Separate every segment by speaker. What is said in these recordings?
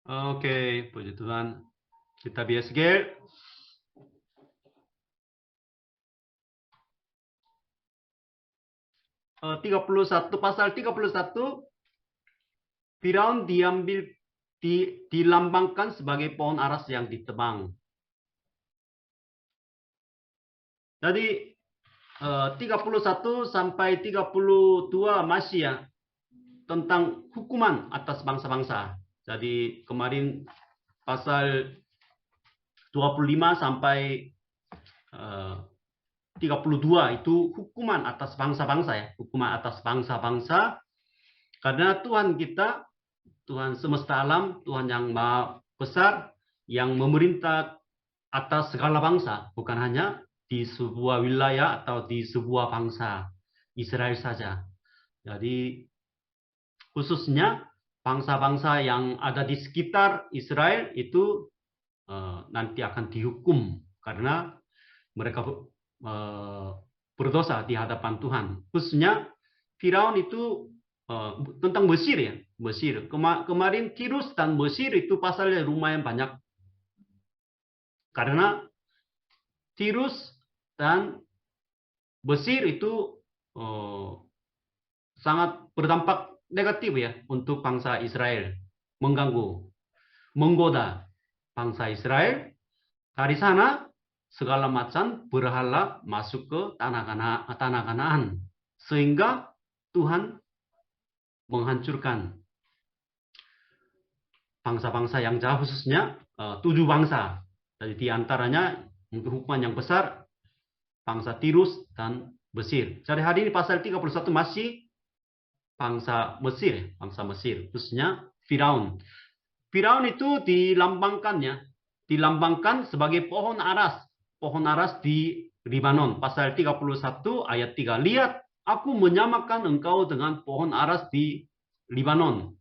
Speaker 1: Oke, puji Tuhan. Kita BSG 31 pasal 31 Firaun diambil dilambangkan sebagai pohon aras yang ditebang. Jadi 31 sampai 32 masih ya tentang hukuman atas bangsa-bangsa. Jadi kemarin pasal 25 sampai 32 itu hukuman atas bangsa-bangsa ya, hukuman atas bangsa-bangsa karena Tuhan kita, Tuhan semesta alam, Tuhan yang maha besar yang memerintah atas segala bangsa, bukan hanya di sebuah wilayah atau di sebuah bangsa Israel saja. Jadi khususnya bangsa-bangsa yang ada di sekitar Israel itu nanti akan dihukum karena mereka berdosa di hadapan Tuhan. Khususnya Firaun itu tentang Mesir ya, Mesir. Kemarin Tirus dan Mesir itu pasalnya lumayan banyak karena Tirus dan Mesir itu sangat berdampak negatif ya untuk bangsa Israel, mengganggu, menggoda bangsa Israel. Dari sana segala macam berhala masuk ke tanah Kanaan sehingga Tuhan menghancurkan bangsa-bangsa yang jauh, khususnya 7 bangsa. Jadi diantaranya untuk hukuman yang besar bangsa Tirus dan Mesir. Jadi hari ini pasal 31 masih bangsa Mesir, khususnya Firaun. Firaun itu dilambangkan sebagai pohon aras di Libanon. Pasal 31 ayat 3. Lihat, aku menyamakan engkau dengan pohon aras di Libanon,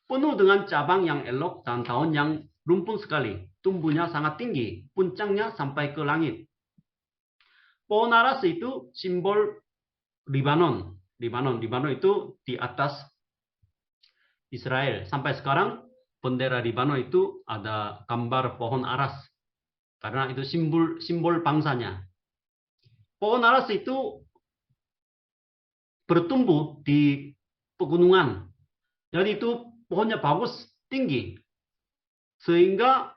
Speaker 1: penuh dengan cabang yang elok dan daun yang rumpun sekali. Tumbuhnya sangat tinggi, puncaknya sampai ke langit. Pohon aras itu simbol Libanon. Libanon itu di atas Israel. Sampai sekarang bendera Libanon itu ada gambar pohon aras karena itu simbol bangsanya. Pohon aras itu bertumbuh di pegunungan. Jadi itu pohonnya bagus, tinggi. Sehingga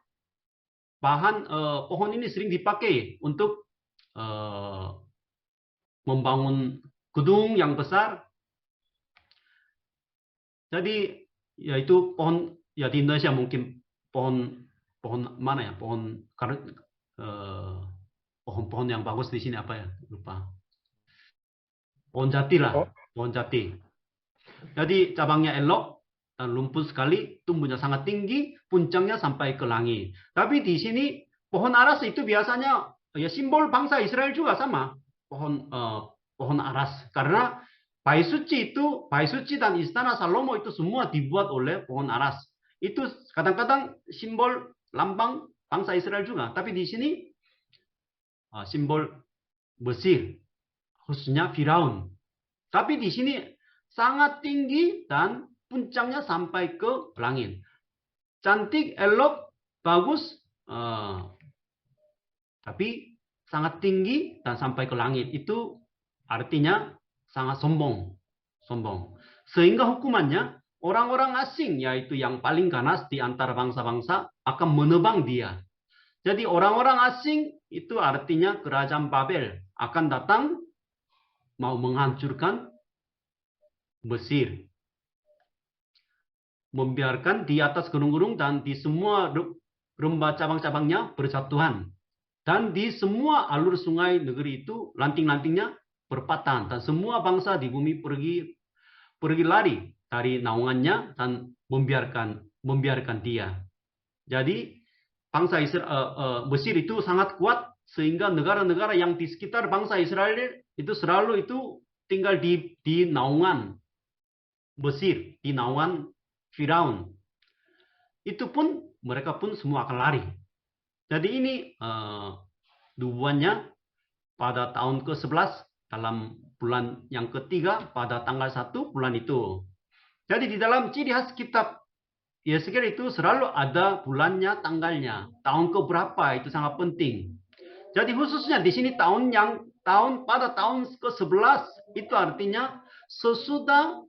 Speaker 1: pohon ini sering dipakai untuk membangun gedung yang besar. Jadi yaitu pohon ya di Indonesia mungkin pohon mana ya, pohon yang bagus di sini apa ya, lupa. Pohon jati lah,
Speaker 2: Oh,
Speaker 1: pohon jati. Jadi cabangnya elok dan lumpur sekali, tumbuhnya sangat tinggi, puncaknya sampai ke langit. Tapi di sini pohon aras itu biasanya ya simbol bangsa Israel juga sama, pohon aras. Karena Bait Suci dan Istana Salomo itu semua dibuat oleh pohon aras. Itu kadang-kadang simbol lambang bangsa Israel juga. Tapi di sini simbol Mesir, khususnya Firaun. Tapi di sini sangat tinggi dan puncaknya sampai ke langit. Cantik, elok, bagus, tapi sangat tinggi dan sampai ke langit. Itu artinya sangat sombong. Sehingga hukumannya orang-orang asing, yaitu yang paling ganas di antara bangsa-bangsa, akan menebang dia. Jadi orang-orang asing itu artinya kerajaan Babel akan datang mau menghancurkan Mesir, membiarkan di atas gunung-gunung dan di semua lembah cabang-cabangnya berjatuhan. Dan di semua alur sungai negeri itu lanting-lantingnya berpatah. Dan semua bangsa di bumi pergi lari dari naungannya dan membiarkan dia. Jadi bangsa Mesir itu sangat kuat sehingga negara-negara yang di sekitar bangsa Israel itu selalu itu tinggal di naungan Mesir, di naungan Firaun. Itu pun mereka pun semua akan lari. Jadi ini nubuatnya pada tahun ke-11 dalam bulan yang ketiga pada tanggal 1 bulan itu. Jadi di dalam ciri khas kitab Yeskel itu selalu ada bulannya, tanggalnya. Tahun keberapa itu sangat penting. Jadi khususnya di sini pada tahun ke-11 itu artinya sesudah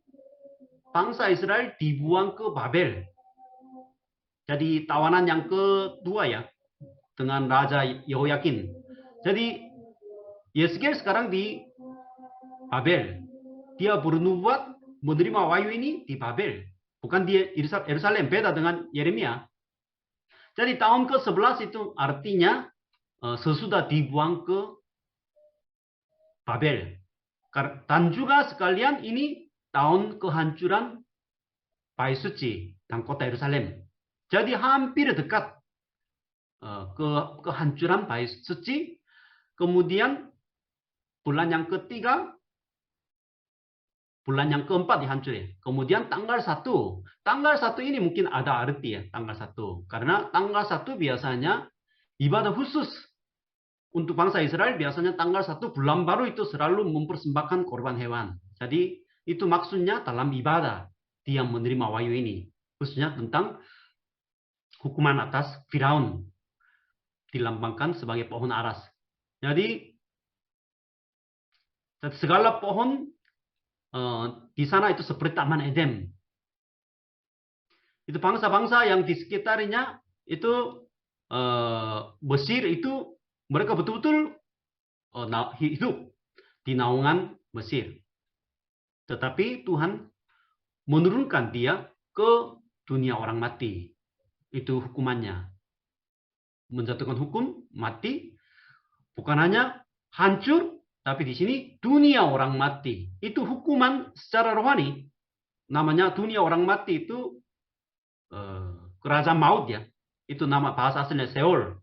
Speaker 1: bangsa Israel dibuang ke Babel. Jadi tawanan yang kedua ya dengan Raja Yehoyakin. Jadi Yeskel sekarang di Babel. Dia bernubuat menerima wahyu ini di Babel. Bukan di Yerusalem. Beda dengan Yeremia. Jadi tahun ke-11 itu artinya sesudah dibuang ke Babel. Dan juga sekalian ini tahun kehancuran Bait Suci dan kota Yerusalem. Jadi hampir dekat kehancuran Bait Suci. Kemudian bulan yang ketiga, bulan yang keempat dihancurkan. Kemudian tanggal 1. Tanggal 1 ini mungkin ada arti ya, tanggal 1. Karena tanggal 1 biasanya ibadah khusus. Untuk bangsa Israel biasanya tanggal 1 bulan baru itu selalu mempersembahkan korban hewan. Jadi itu maksudnya dalam ibadah dia menerima wahyu ini. Khususnya tentang hukuman atas Firaun. Dilambangkan sebagai pohon aras. Jadi segala pohon di sana itu seperti Taman Eden. Itu bangsa-bangsa yang di sekitarnya itu Mesir itu mereka betul-betul hidup di naungan Mesir. Tetapi Tuhan menurunkan dia ke dunia orang mati. Itu hukumannya. Menjatuhkan hukum mati. Bukan hanya hancur, tapi di sini dunia orang mati. Itu hukuman secara rohani. Namanya dunia orang mati itu kerajaan maut ya. Itu nama bahasa aslinya Seol.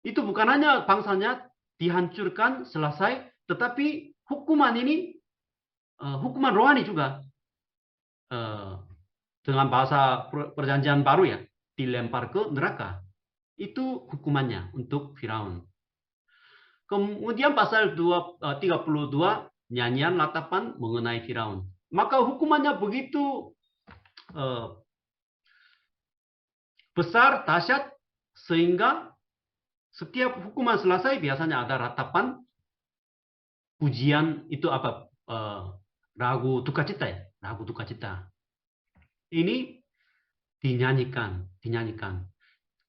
Speaker 1: Itu bukan hanya bangsanya dihancurkan selesai, tetapi hukuman ini hukuman rohani juga. Dengan bahasa perjanjian baru ya, dilempar ke neraka. Itu hukumannya untuk Firaun. Kemudian pasal 32 nyanyian latapan mengenai Firaun. Maka hukumannya begitu besar, dahsyat, sehingga setiap hukuman selesai biasanya ada ratapan pujian itu apa? Lagu duka cita ya, lagu duka cita. Ini dinyanyikan.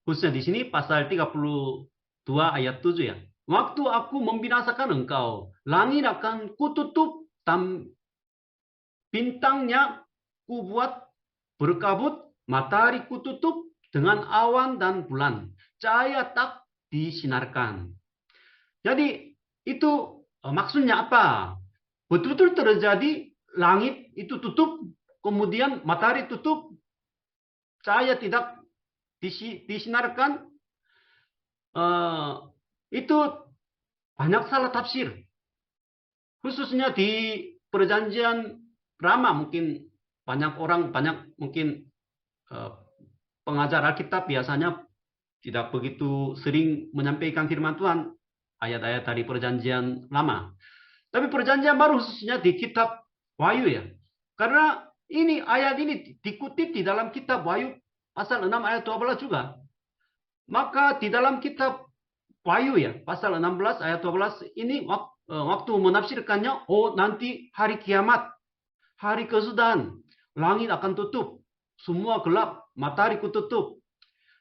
Speaker 1: Khususnya di sini pasal 32 ayat 7 ya. Waktu aku membinasakan engkau, langit akan kututup dan bintangnya kubuat berkabut, matahari kututup dengan awan dan bulan. Cahaya tak disinarkan. Jadi itu maksudnya apa? Betul-betul terjadi langit itu tutup, kemudian matahari tutup, cahaya tidak disinarkan. Itu banyak salah tafsir. Khususnya di perjanjian lama mungkin banyak mungkin pengajar Alkitab biasanya tidak begitu sering menyampaikan firman Tuhan, ayat-ayat dari perjanjian lama. Tapi perjanjian baru khususnya di kitab Wahyu ya. Karena ini ayat ini dikutip di dalam kitab Wahyu pasal 6 ayat 12 juga. Maka di dalam kitab Wahyu ya, pasal 16 ayat 12 ini waktu menafsirkannya, oh nanti hari kiamat, hari kesudahan, langit akan tutup, semua gelap, matahari kututup,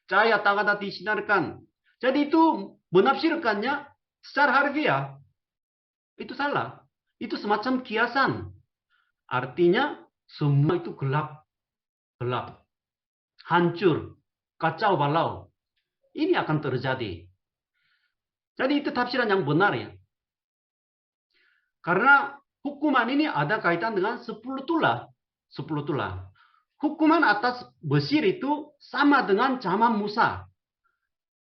Speaker 1: cahaya tak ada disinarkan. Jadi itu menafsirkannya secara harfiah. Itu salah. Itu semacam kiasan. Artinya semua itu gelap. Gelap. Hancur. Kacau balau. Ini akan terjadi. Jadi itu tafsiran yang benar ya. Karena hukuman ini ada kaitan dengan 10 tulah. 10 tulah. Hukuman atas Mesir itu sama dengan zaman Musa.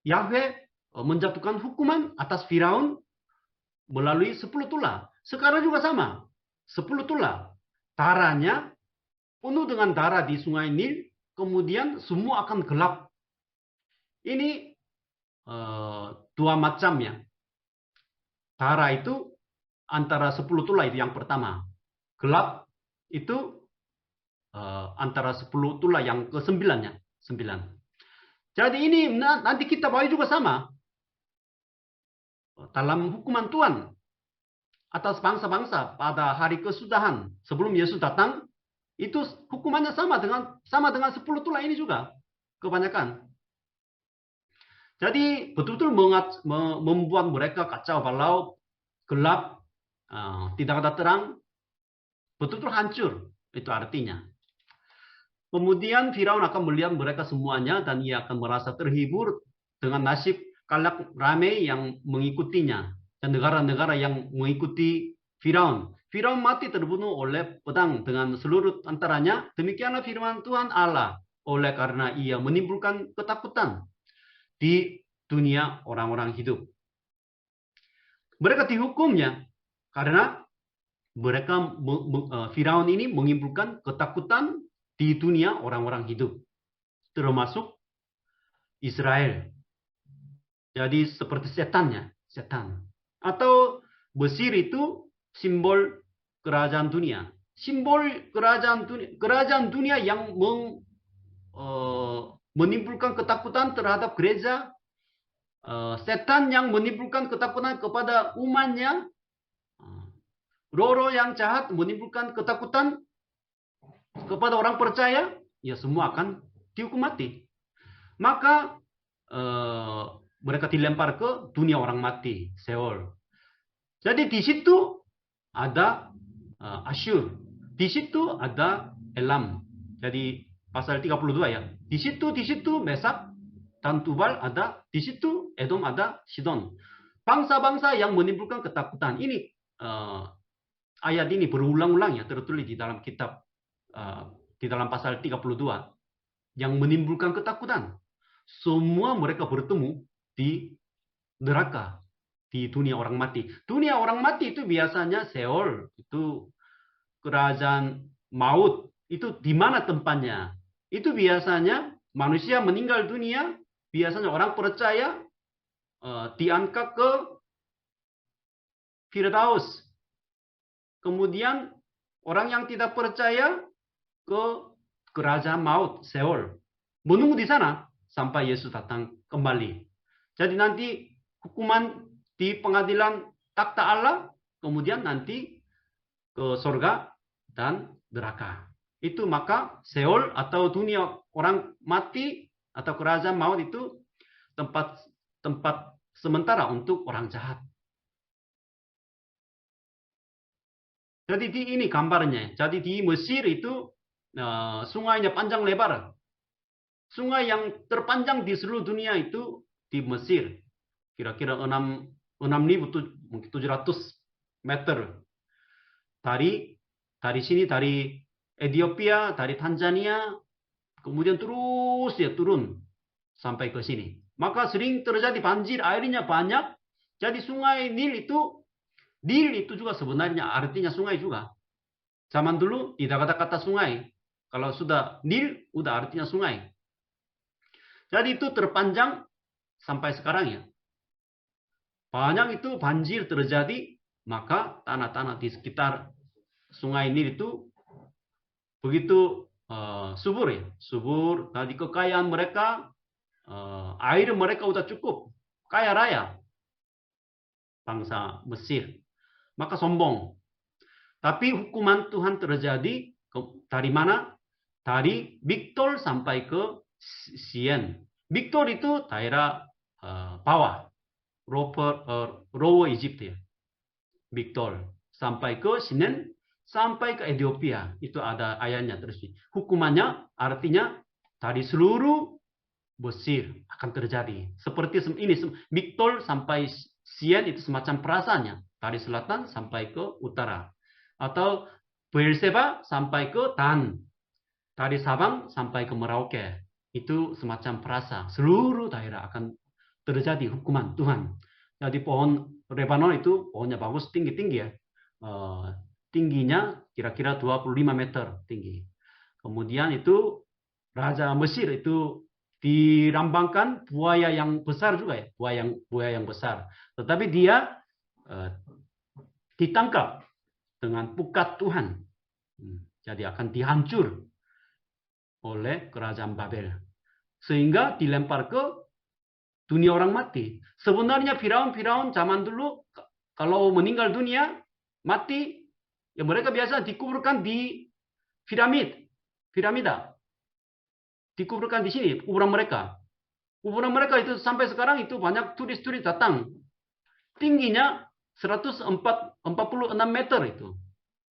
Speaker 1: Yahweh menjatuhkan hukuman atas Firaun melalui 10 tulah. Sekarang juga sama. 10 tulah. Darahnya penuh dengan darah di sungai Nil. Kemudian semua akan gelap. Ini dua macam ya. Darah itu antara 10 tulah itu yang pertama. Gelap itu antara 10 itulah yang ke-9-nya. 9. Jadi ini nanti kita bawa juga sama. Dalam hukuman Tuhan atas bangsa-bangsa pada hari kesudahan sebelum Yesus datang, itu hukumannya sama dengan 10 tulah ini juga. Kebanyakan. Jadi betul-betul membuat mereka kacau balau, gelap, tidak ada terang, betul-betul hancur. Itu artinya. Kemudian Firaun akan melihat mereka semuanya dan ia akan merasa terhibur dengan nasib kalak ramai yang mengikutinya. Dan negara-negara yang mengikuti Firaun. Firaun mati terbunuh oleh pedang dengan seluruh antaranya. Demikianlah firman Tuhan Allah. Oleh karena ia menimbulkan ketakutan di dunia orang-orang hidup. Mereka dihukumnya karena mereka Firaun ini menimbulkan ketakutan di dunia orang-orang hidup, termasuk Israel. Jadi seperti setan. Atau Mesir itu simbol kerajaan dunia. Simbol kerajaan dunia yang menimbulkan ketakutan terhadap gereja. Setan yang menimbulkan ketakutan kepada umatnya. Roh-roh yang jahat menimbulkan ketakutan kepada orang percaya, ya semua akan dihukum mati. Maka mereka dilempar ke dunia orang mati, Seol. Jadi di situ ada Asyur. Di situ ada Elam. Jadi pasal 32 ya. Di situ Mesak dan Tubal ada. Di situ Edom ada, Sidon. Bangsa-bangsa yang menimbulkan ketakutan. Ini ayat ini berulang-ulang ya tertulis di dalam kitab di dalam pasal 32 yang menimbulkan ketakutan. Semua mereka bertemu di neraka, di dunia orang mati. Dunia orang mati itu biasanya Seol, itu kerajaan maut. Itu di mana tempatnya? Itu biasanya manusia meninggal dunia, biasanya orang percaya diangkat ke Firdaus. Kemudian orang yang tidak percaya ke kerajaan maut, Seol. Menunggu di sana sampai Yesus datang kembali. Jadi nanti hukuman di pengadilan takhta Allah, kemudian nanti ke surga dan neraka. Itu maka Seol atau dunia orang mati atau kerajaan maut itu tempat sementara untuk orang jahat. Jadi ini gambarnya. Jadi di Mesir itu sungainya panjang lebar. Sungai yang terpanjang di seluruh dunia itu di Mesir. Kira-kira 6.700 meter. Dari sini, dari Ethiopia, dari Tanzania, kemudian terus ya turun sampai ke sini. Maka sering terjadi banjir, airnya banyak. Jadi sungai Nil itu juga sebenarnya artinya sungai juga. Zaman dulu tidak ada kata sungai. Kalau sudah Nil, udah artinya sungai. Jadi itu terpanjang sampai sekarang ya. Banyak itu banjir terjadi, maka tanah-tanah di sekitar sungai Nil itu begitu subur ya. Subur, tadi kekayaan mereka, air mereka udah cukup. Kaya raya. Bangsa Mesir. Maka sombong. Tapi hukuman Tuhan terjadi dari mana? Dari Bigtol sampai ke Sien. Bigtol itu daerah bawah. Lower Egypt ya. Bigtol. Sampai ke Sinen, sampai ke Ethiopia. Itu ada ayatnya terus. Hukumannya artinya dari seluruh Mesir akan terjadi. Seperti ini. Bigtol sampai Sien itu semacam perasaannya. Dari selatan sampai ke utara. Atau Beerseba sampai ke Dan. Dari Sabang sampai ke Merauke. Itu semacam perasa. Seluruh daerah akan terjadi hukuman Tuhan. Jadi pohon Lebanon itu pohonnya bagus, tinggi-tinggi ya. Tingginya kira-kira 25 meter tinggi. Kemudian itu Raja Mesir itu dirambangkan buaya yang besar juga ya. Buaya yang besar. Tetapi dia ditangkap dengan pukat Tuhan. Jadi akan dihancur. oleh kerajaan Babel. Sehingga dilempar ke dunia orang mati. Sebenarnya Firaun zaman dulu kalau meninggal dunia, mati, ya mereka biasa dikuburkan di piramida. Dikuburkan di sini, kuburan mereka. Kuburan mereka itu sampai sekarang itu banyak turis-turis datang. Tingginya 146 meter itu.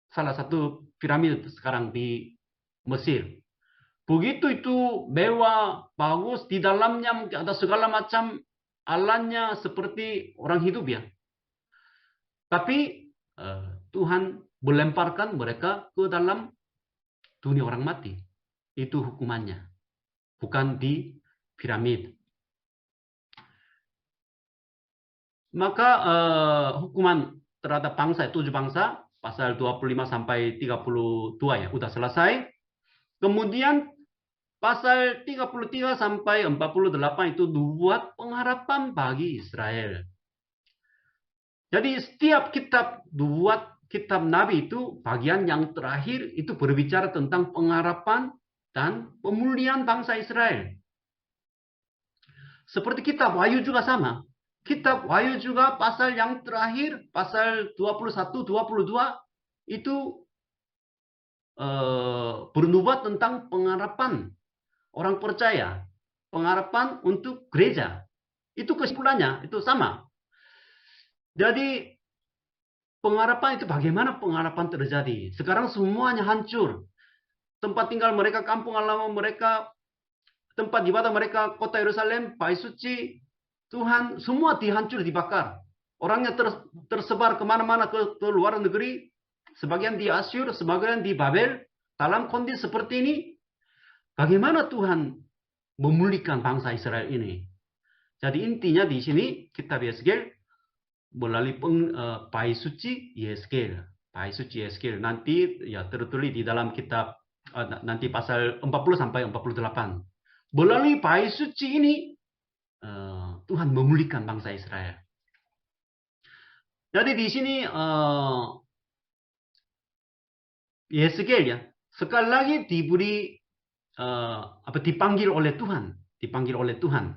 Speaker 1: Salah satu piramid sekarang di Mesir. Begitu itu mewah, bagus, di dalamnya mungkin ada segala macam alatnya seperti orang hidup ya. Tapi Tuhan melemparkan mereka ke dalam dunia orang mati. Itu hukumannya. Bukan di piramid. Maka hukuman terhadap bangsa, 7 bangsa, pasal 25 sampai 32 ya, udah selesai. Kemudian pasal 33 sampai 48 itu buat pengharapan bagi Israel. Jadi setiap kitab Nabi itu bagian yang terakhir itu berbicara tentang pengharapan dan pemulihan bangsa Israel. Seperti kitab Wahyu juga sama. Kitab Wahyu juga pasal yang terakhir, pasal 21, 22 itu bernubuat tentang pengharapan orang percaya, pengharapan untuk gereja. Itu kesimpulannya, itu sama. Jadi pengharapan itu bagaimana pengharapan terjadi? Sekarang semuanya hancur. Tempat tinggal mereka, kampung halaman mereka, tempat ibadah mereka, kota Yerusalem, bait suci, Tuhan, semua dihancur, dibakar. Orangnya tersebar kemana-mana ke luar negeri. Sebagian di Asyur, sebagian di Babel. Dalam kondisi seperti ini, bagaimana Tuhan memulihkan bangsa Israel ini? Jadi intinya di sini kitab Yeskel melalui bait suci Yeskel. Bait suci Yeskel nanti ya tertulis di dalam kitab nanti pasal 40 sampai 48. Melalui bait suci ini Tuhan memulihkan bangsa Israel. Jadi di sini Yeskel ya sekali lagi diberi dipanggil oleh Tuhan.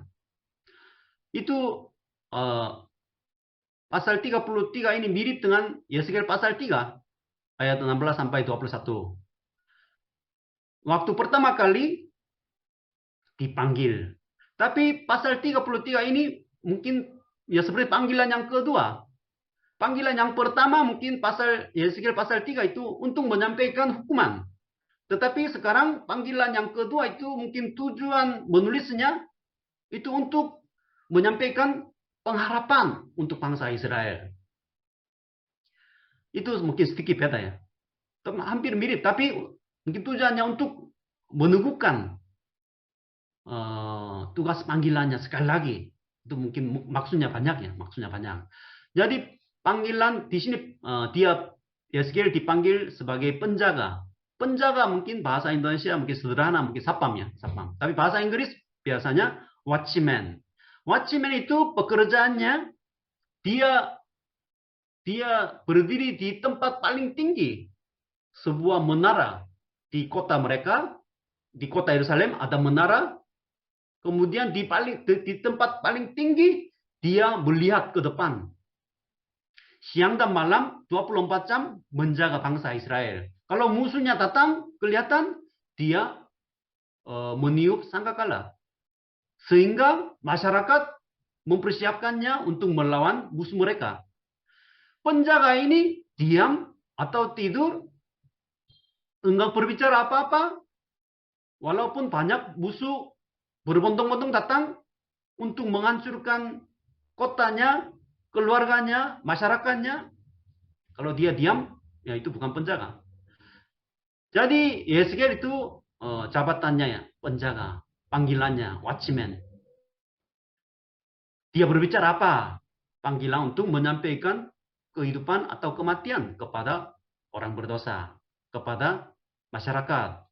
Speaker 1: Itu pasal 33 ini mirip dengan Yeskel pasal 3 ayat 16 sampai 21. Waktu pertama kali dipanggil. Tapi pasal 33 ini mungkin ya seperti panggilan yang kedua. Panggilan yang pertama mungkin pasal Yeskel pasal 3 itu untuk menyampaikan hukuman. Tetapi sekarang panggilan yang kedua itu mungkin tujuan menulisnya itu untuk menyampaikan pengharapan untuk bangsa Israel. Itu mungkin sedikit beda ya. Hampir mirip, tapi mungkin tujuannya untuk meneguhkan tugas panggilannya sekali lagi. Itu mungkin maksudnya banyak ya, maksudnya banyak. Jadi panggilan di sini Yeskel dipanggil sebagai penjaga. Penjaga mungkin bahasa Indonesia mungkin sederhana, mungkin sapam ya, sapam. Tapi bahasa Inggris biasanya watchman. Watchman itu pekerjaannya dia berdiri di tempat paling tinggi sebuah menara di kota mereka, di kota Yerusalem ada menara. Kemudian di tempat paling tinggi dia melihat ke depan. Siang dan malam 24 jam menjaga bangsa Israel. Kalau musuhnya datang, kelihatan dia meniup sangkakala. Sehingga masyarakat mempersiapkannya untuk melawan musuh mereka. Penjaga ini diam atau tidur, enggak berbicara apa-apa, walaupun banyak musuh berbondong-bondong datang untuk menghancurkan kotanya, keluarganya, masyarakatnya. Kalau dia diam, ya itu bukan penjaga. Jadi Yeskel itu jabatannya ya, penjaga, panggilannya, watchman. Dia berbicara apa? Panggilan untuk menyampaikan kehidupan atau kematian kepada orang berdosa, kepada masyarakat,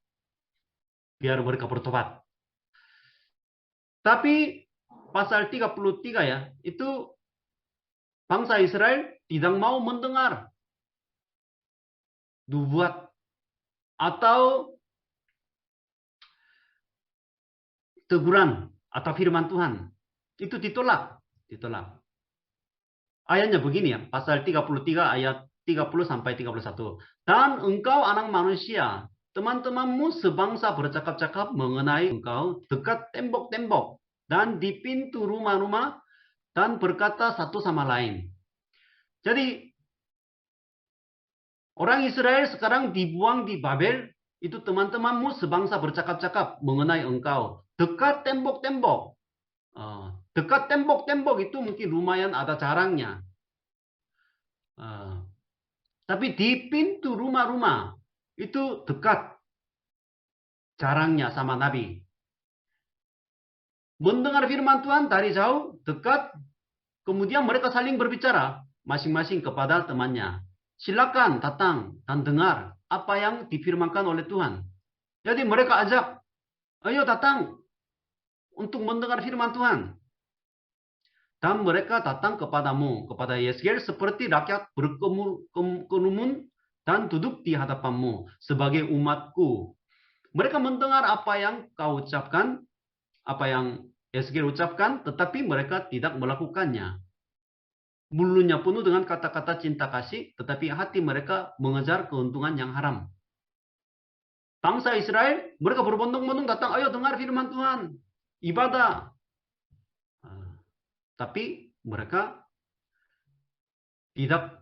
Speaker 1: biar mereka bertobat. Tapi pasal 33 ya, itu bangsa Israel tidak mau mendengar nubuat atau teguran atau firman Tuhan itu ditolak. Ayatnya begini ya, pasal 33 ayat 30 sampai 31. Dan engkau anak manusia, teman-temanmu sebangsa bercakap-cakap mengenai engkau dekat tembok-tembok dan di pintu rumah-rumah dan berkata satu sama lain. Jadi orang Israel sekarang dibuang di Babel, itu teman-temanmu sebangsa bercakap-cakap mengenai engkau dekat tembok-tembok. Dekat tembok-tembok itu mungkin lumayan ada jarangnya. Tapi di pintu rumah-rumah itu dekat jarangnya sama Nabi. Mendengar firman Tuhan dari jauh, dekat, kemudian mereka saling berbicara masing-masing kepada temannya. Silakan datang dan dengar apa yang difirmankan oleh Tuhan. Jadi mereka ajak, ayo datang untuk mendengar firman Tuhan. Dan mereka datang kepadamu, kepada Yeskel seperti rakyat berkerumun dan duduk di hadapanmu sebagai umatku. Mereka mendengar apa yang kau ucapkan, apa yang Yeskel ucapkan, tetapi mereka tidak melakukannya. Mulutnya penuh dengan kata-kata cinta kasih, tetapi hati mereka mengejar keuntungan yang haram. Bangsa Israel, mereka berbondong-bondong datang, ayo dengar firman Tuhan, ibadah. Tapi mereka tidak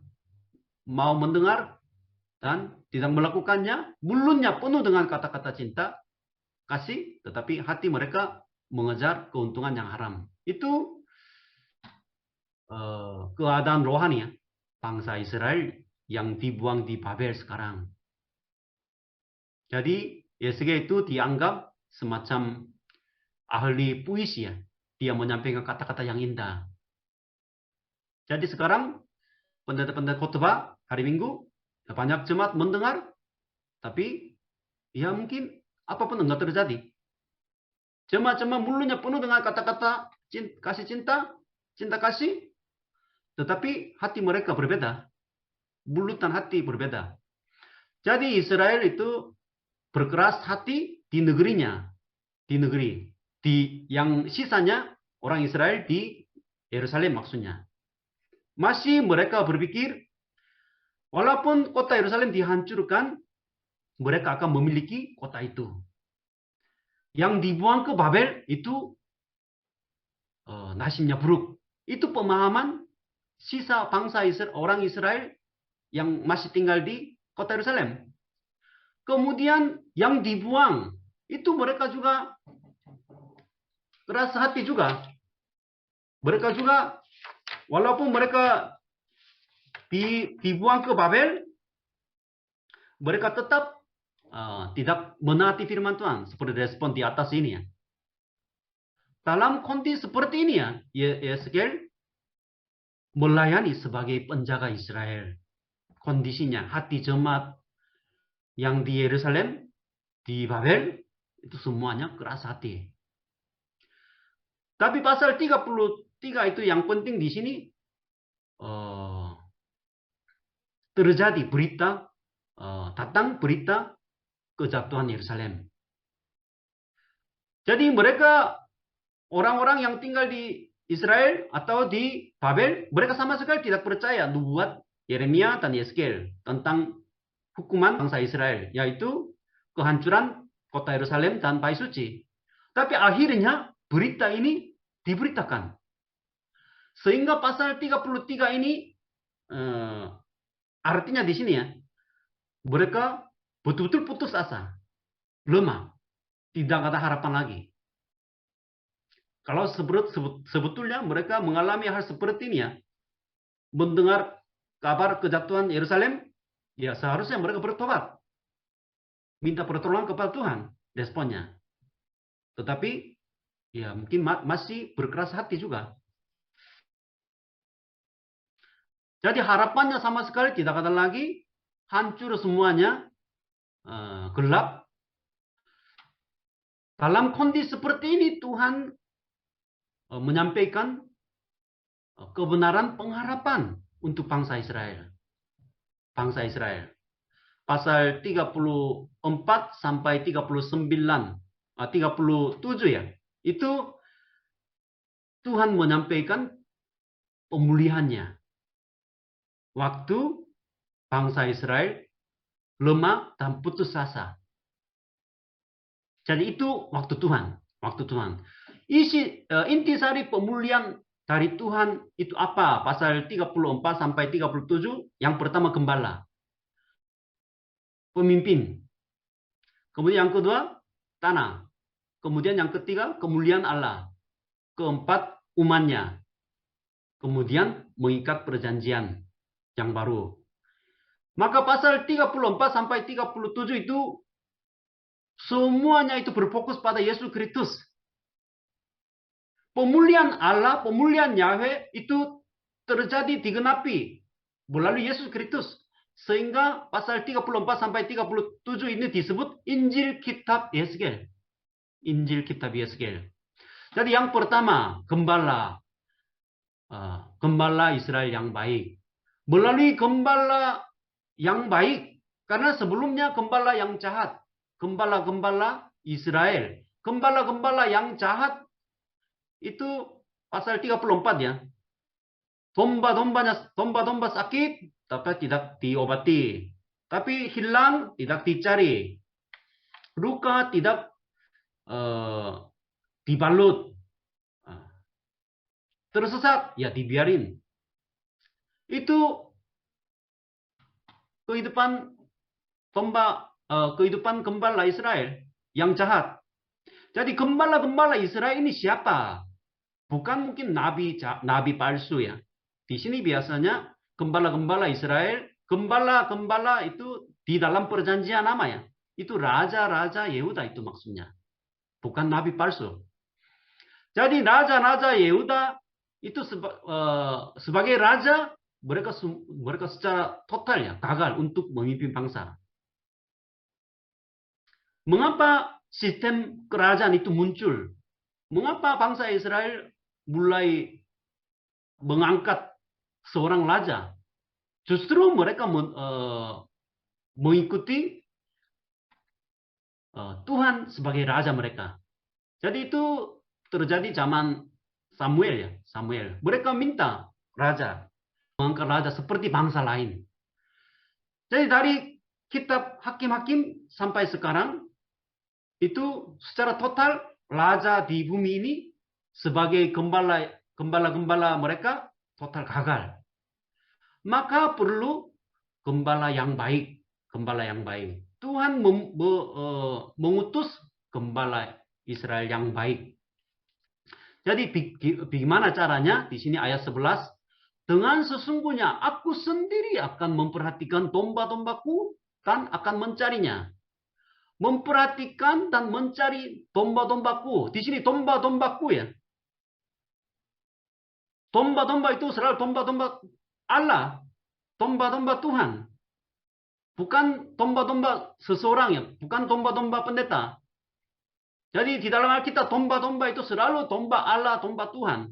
Speaker 1: mau mendengar dan tidak melakukannya. Mulutnya penuh dengan kata-kata cinta kasih, tetapi hati mereka mengejar keuntungan yang haram. Itu keadaan rohani ya, bangsa Israel yang dibuang di Babel sekarang. Jadi Yesaya itu dianggap semacam ahli puisi ya. Dia menyampaikan kata-kata yang indah. Jadi sekarang pendeta-pendeta khotbah hari Minggu banyak jemaat mendengar, tapi ya mungkin apapun enggak terjadi. Jemaat-jemaat mulutnya penuh dengan kata-kata kasih cinta kasih, tetapi hati mereka berbeda. Mulut dan hati berbeda. Jadi Israel itu berkeras hati di negerinya, yang sisanya orang Israel di Yerusalem maksudnya. Masih mereka berpikir, walaupun kota Yerusalem dihancurkan, mereka akan memiliki kota itu. Yang dibuang ke Babel itu nasibnya buruk. Itu pemahaman sisa bangsa Israel, orang Israel yang masih tinggal di kota Yerusalem. Kemudian yang dibuang itu mereka juga keras hati juga. Mereka juga walaupun mereka dibuang ke Babel, mereka tetap tidak menaati firman Tuhan seperti respon di atas ini ya. Dalam kondisi seperti ini ya, Yesaya melayani sebagai penjaga Israel. Kondisinya hati jemaat yang di Yerusalem, di Babel, itu semuanya keras hati. Tapi pasal 33 itu yang penting di sini terjadi berita, datang berita kejatuhan Yerusalem. Jadi mereka orang-orang yang tinggal di Israel atau di Babel, mereka sama sekali tidak percaya nubuat Yeremia dan Yeskel tentang hukuman bangsa Israel, yaitu kehancuran kota Yerusalem dan bait suci. Tapi akhirnya berita ini diberitakan. Sehingga pasal 33 ini artinya di sini ya, mereka betul-betul putus asa, lemah, tidak ada harapan lagi. Kalau sebetulnya mereka mengalami hal seperti ini ya, mendengar kabar kejatuhan Yerusalem, ya seharusnya mereka bertobat, minta pertolongan kepada Tuhan, responnya. Tetapi ya mungkin masih berkeras hati juga. Jadi harapannya sama sekali tidak ada lagi, hancur semuanya, gelap. Dalam kondisi seperti ini Tuhan menyampaikan kebenaran pengharapan untuk bangsa Israel. Bangsa Israel. Pasal 34 sampai 37 ya. Itu Tuhan menyampaikan pemulihannya. Waktu bangsa Israel lemah dan putus asa. Jadi itu waktu Tuhan. Waktu Tuhan. Intisari pemulihan dari Tuhan itu apa? Pasal 34 sampai 37. Yang pertama gembala. Pemimpin. Kemudian yang kedua tanah. Kemudian yang ketiga kemuliaan Allah. Keempat umatnya. Kemudian mengikat perjanjian yang baru. Maka pasal 34 sampai 37 itu semuanya itu berfokus pada Yesus Kristus. Pemulihan Allah, pemulihan Yahweh itu terjadi digenapi melalui Yesus Kristus. Sehingga pasal 34 sampai 37 ini disebut Injil Kitab Yeskel. Injil Kitab Yeskel. Jadi yang pertama, gembala. Gembala Israel yang baik. Melalui gembala yang baik. Karena sebelumnya gembala yang jahat. Gembala-gembala Israel. Gembala-gembala yang jahat itu pasal 34 ya. Domba-domba sakit tapi tidak diobati. Tapi hilang tidak dicari. Luka tidak dibalut. Tersesat ya dibiarin. Itu kehidupan kehidupan gembala Israel yang jahat. Jadi gembala-gembala Israel ini siapa? Bukan mungkin nabi palsu ya. Di sini biasanya gembala-gembala Israel, gembala-gembala itu di dalam perjanjian lama ya. Itu raja-raja Yehuda itu maksudnya. Bukan nabi palsu. Jadi raja-raja Yehuda itu sebagai raja mereka secara total ya gagal untuk memimpin bangsa. Mengapa sistem kerajaan itu muncul? Mengapa bangsa Israel mulai mengangkat seorang raja? Justru mereka mengikuti Tuhan sebagai raja mereka. Jadi itu terjadi zaman Samuel ya, Samuel. Mereka minta raja, mengangkat raja seperti bangsa lain. Jadi dari kitab Hakim-Hakim sampai sekarang itu secara total raja di bumi ini sebagai gembala mereka total gagal. Maka perlu gembala yang baik, gembala yang baik. Tuhan mengutus gembala Israel yang baik. Jadi bagaimana caranya? Di sini ayat 11. Dengan sesungguhnya aku sendiri akan memperhatikan domba-dombaku dan akan mencarinya. Memperhatikan dan mencari domba-dombaku. Di sini domba-dombaku ya. Domba-domba itu selalu domba-domba Allah. Domba-domba Tuhan. Bukan domba-domba seseorang ya. Bukan domba-domba pendeta. Jadi di dalam Alkitab domba-domba itu selalu domba Allah, domba Tuhan.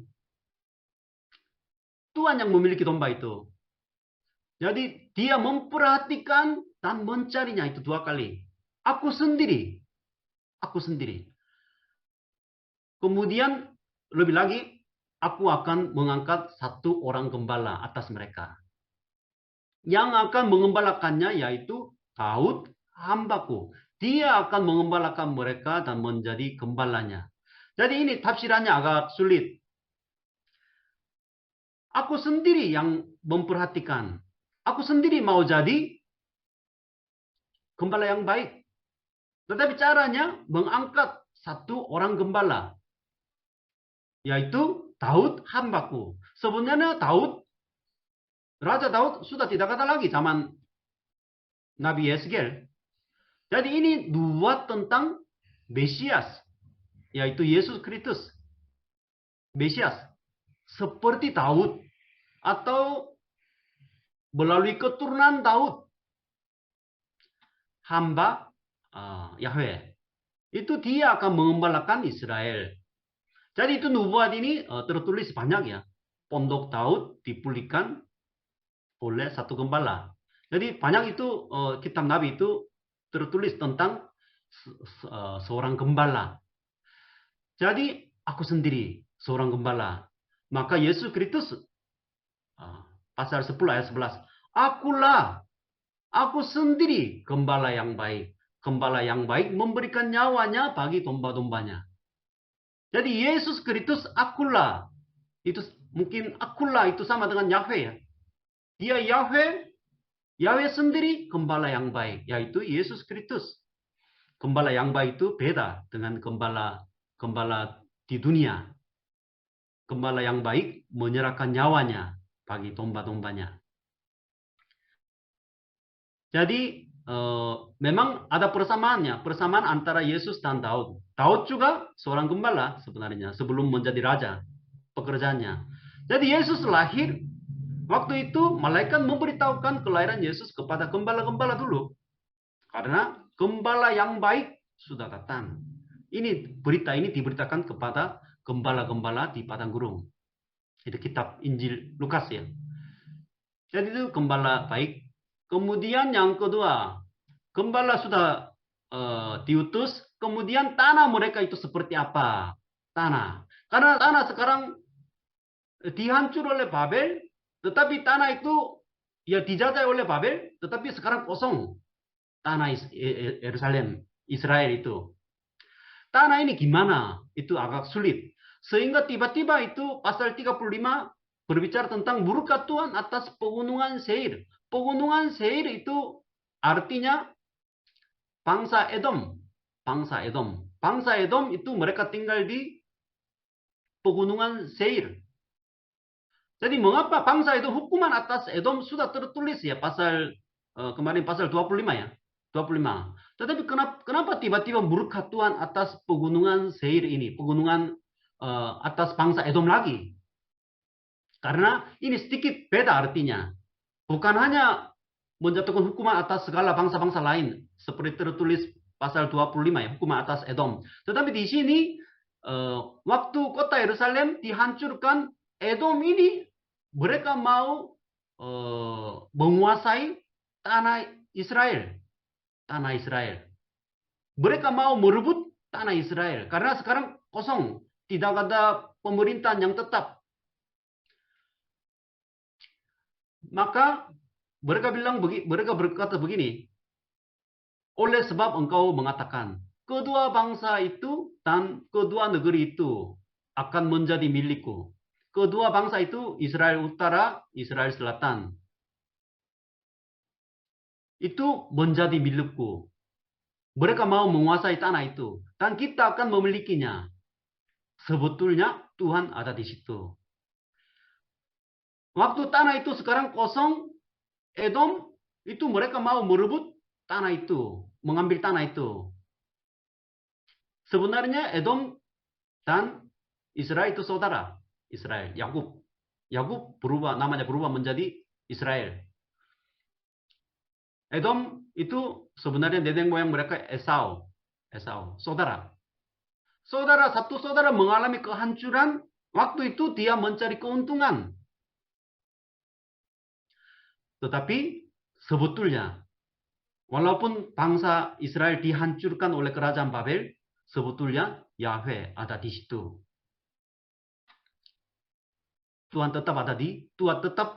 Speaker 1: Tuhan yang memiliki domba itu. Jadi dia memperhatikan dan mencarinya itu 2 kali. Aku sendiri. Aku sendiri. Kemudian lebih lagi, aku akan mengangkat 1 orang gembala atas mereka. Yang akan mengembalakannya yaitu Daud hambaku. Dia akan mengembalakan mereka dan menjadi gembalanya. Jadi ini tafsirannya agak sulit. Aku sendiri yang memperhatikan. Aku sendiri mau jadi gembala yang baik. Tetapi caranya mengangkat 1 orang gembala. Yaitu Daud hambaku. Sebenarnya Raja Daud sudah tidak ada lagi zaman Nabi Yeskel. Jadi ini nubuat tentang Mesias, yaitu Yesus Kristus. Mesias seperti Daud atau melalui keturunan Daud, hamba Yahweh. Itu dia akan mengembalakan Israel. Jadi itu nubuat ini tertulis banyak ya. Pondok Daud dipulihkan oleh 1 gembala. Jadi banyak itu kitab Nabi itu tertulis tentang seorang gembala. Jadi aku sendiri seorang gembala. Maka Yesus Kristus pasal 10 ayat 11. Akulah, aku sendiri gembala yang baik. Gembala yang baik memberikan nyawanya bagi domba-dombanya. Jadi Yesus Kristus akulah. Itu mungkin akulah itu sama dengan Yahweh ya. Dia Yahweh, Yahweh sendiri gembala yang baik, yaitu Yesus Kristus. Gembala yang baik itu beda dengan gembala di dunia. Gembala yang baik menyerahkan nyawanya bagi domba-dombanya. Jadi memang ada persamaannya, persamaan antara Yesus dan Daud. Daud juga seorang gembala sebenarnya sebelum menjadi raja pekerjaannya. Jadi Yesus lahir, waktu itu malaikat memberitahukan kelahiran Yesus kepada gembala-gembala dulu. Karena gembala yang baik sudah datang. Berita ini diberitakan kepada gembala-gembala di padang gurun. Itu kitab Injil Lukas ya. Jadi itu gembala baik. Kemudian yang kedua, gembala sudah diutus, kemudian tanah mereka itu seperti apa? Tanah. Karena tanah sekarang dihancur oleh Babel, tetapi tanah itu ya dijajah oleh Babel, tetapi sekarang kosong. Tanah Yerusalem, Israel itu. Tanah ini gimana? Itu agak sulit. Sehingga tiba-tiba itu pasal 35 berbicara tentang murka Tuhan atas pegunungan Seir. Pegunungan Seir itu artinya bangsa Edom. Bangsa Edom. Bangsa Edom itu mereka tinggal di pegunungan Seir. Jadi mengapa bangsa itu hukuman atas Edom sudah tertulis ya kemarin pasal 25 ya. 25. Tetapi kenapa tiba-tiba murka Tuhan atas pegunungan Seir ini, pegunungan atas bangsa Edom lagi? Karena ini sedikit beda artinya. Bukan hanya menjatuhkan hukuman atas segala bangsa-bangsa lain, seperti tertulis pasal 25 ya, hukuman atas Edom. Tetapi di sini waktu kota Yerusalem dihancurkan, Edom ini mereka mau menguasai tanah Israel. Tanah Israel. Mereka mau merebut tanah Israel. Karena sekarang kosong. Tidak ada pemerintahan yang tetap. Maka mereka berkata begini. Oleh sebab engkau mengatakan, kedua bangsa itu dan kedua negeri itu akan menjadi milikku. Kedua bangsa itu Israel Utara, Israel Selatan. Itu menjadi milikku. Mereka mau menguasai tanah itu. Dan kita akan memilikinya. Sebetulnya Tuhan ada di situ. Waktu tanah itu sekarang kosong, Edom itu mereka mau merebut tanah itu. Mengambil tanah itu. Sebenarnya Edom dan Israel itu saudara. Israel, Yakub. Yakub namanya berubah menjadi Israel. Edom itu sebenarnya nenek moyang mereka Esau. Esau, saudara. Satu saudara mengalami kehancuran, waktu itu dia mencari keuntungan. Tetapi sebetulnya, walaupun bangsa Israel dihancurkan oleh kerajaan Babel, sebetulnya Yahweh ada di situ. Tuhan tetap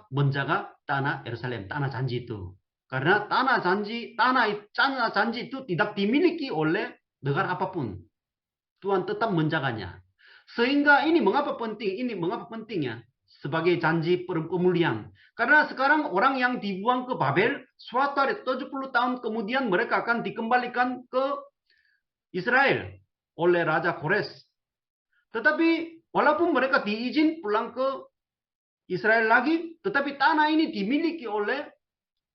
Speaker 1: menjaga tanah Yerusalem, tanah janji itu. Karena tanah janji itu tidak dimiliki oleh negara apapun. Tuhan tetap menjaganya. Sehingga ini mengapa pentingnya sebagai janji pemulihan. Karena sekarang orang yang dibuang ke Babel, suatu hari 70 tahun kemudian mereka akan dikembalikan ke Israel oleh Raja Kores. Tetapi walaupun mereka diizin pulang ke Israel lagi, tetapi tanah ini dimiliki oleh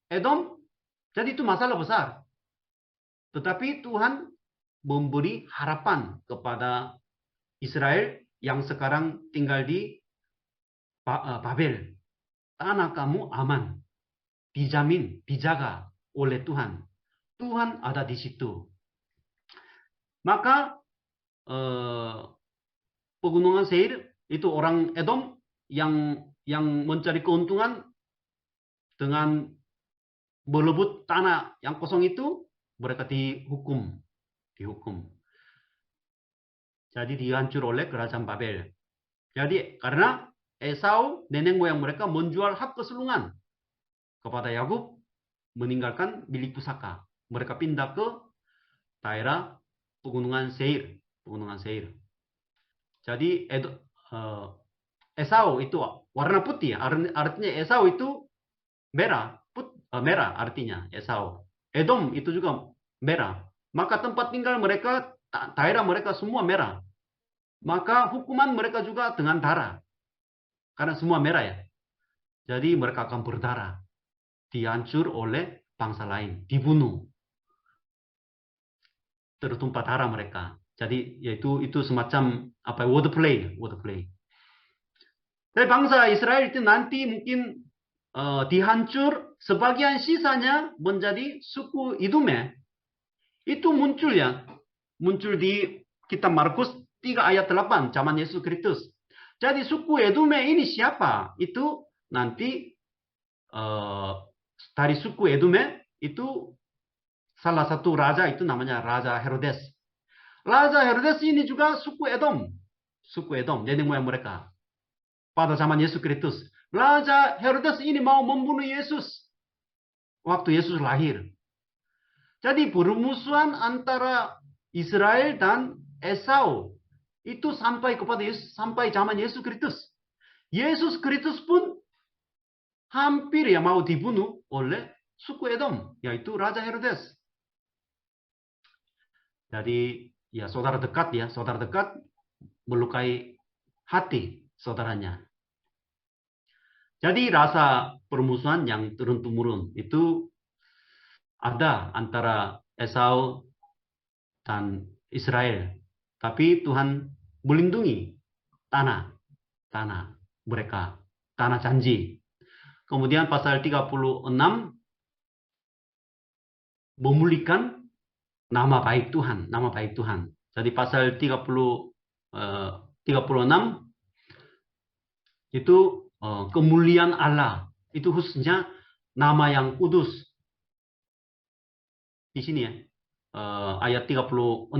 Speaker 1: Edom, jadi itu masalah besar. Tetapi Tuhan memberi harapan kepada Israel yang sekarang tinggal di Babel. Tanah kamu aman, dijamin, dijaga oleh Tuhan. Tuhan ada di situ. Maka pegunungan Seir itu orang Edom yang mencari keuntungan dengan merebut tanah yang kosong itu, mereka dihukum. Jadi dihancur oleh kerajaan Babel. Jadi karena Esau, nenek moyang mereka menjual hak kesulungan kepada Yakub, meninggalkan milik pusaka. Mereka pindah ke daerah pegunungan Seir. Pegunungan Seir. Jadi Esau itu warna putih. Artinya Esau itu merah. Merah artinya Esau. Edom itu juga merah. Maka tempat tinggal mereka, daerah mereka semua merah. Maka hukuman mereka juga dengan darah. Karena semua merah ya. Jadi mereka akan berdarah. Dihancur oleh bangsa lain. Dibunuh. Tertumpah darah mereka. Jadi yaitu itu semacam wordplay. Tapi bangsa Israel itu nanti mungkin dihancur, sebagian sisanya menjadi suku Idume. Itu muncul ya. Muncul di kitab Markus 3 ayat 8, zaman Yesus Kristus. Jadi suku Edume ini siapa? Itu nanti dari suku Edume itu salah satu raja itu namanya Raja Herodes. Raja Herodes ini juga suku Edom. Suku Edom, jadi moyang mereka. Pada zaman Yesus Kristus. Raja Herodes ini mau membunuh Yesus. Waktu Yesus lahir. Jadi permusuhan antara Israel dan Esau itu sampai kepada Yesus, sampai zaman Yesus Kristus. Yesus Kristus pun hampir ya mau dibunuh oleh suku Edom, yaitu Raja Herodes. Jadi ya saudara dekat melukai hati saudaranya. Jadi rasa permusuhan yang turun-temurun itu ada antara Esau dan Israel. Tapi Tuhan melindungi tanah mereka, tanah janji. Kemudian pasal 36 memulihkan nama baik Tuhan. Jadi pasal 36 itu kemuliaan Allah. Itu khususnya nama yang kudus. Di sini ya. Ayat 36.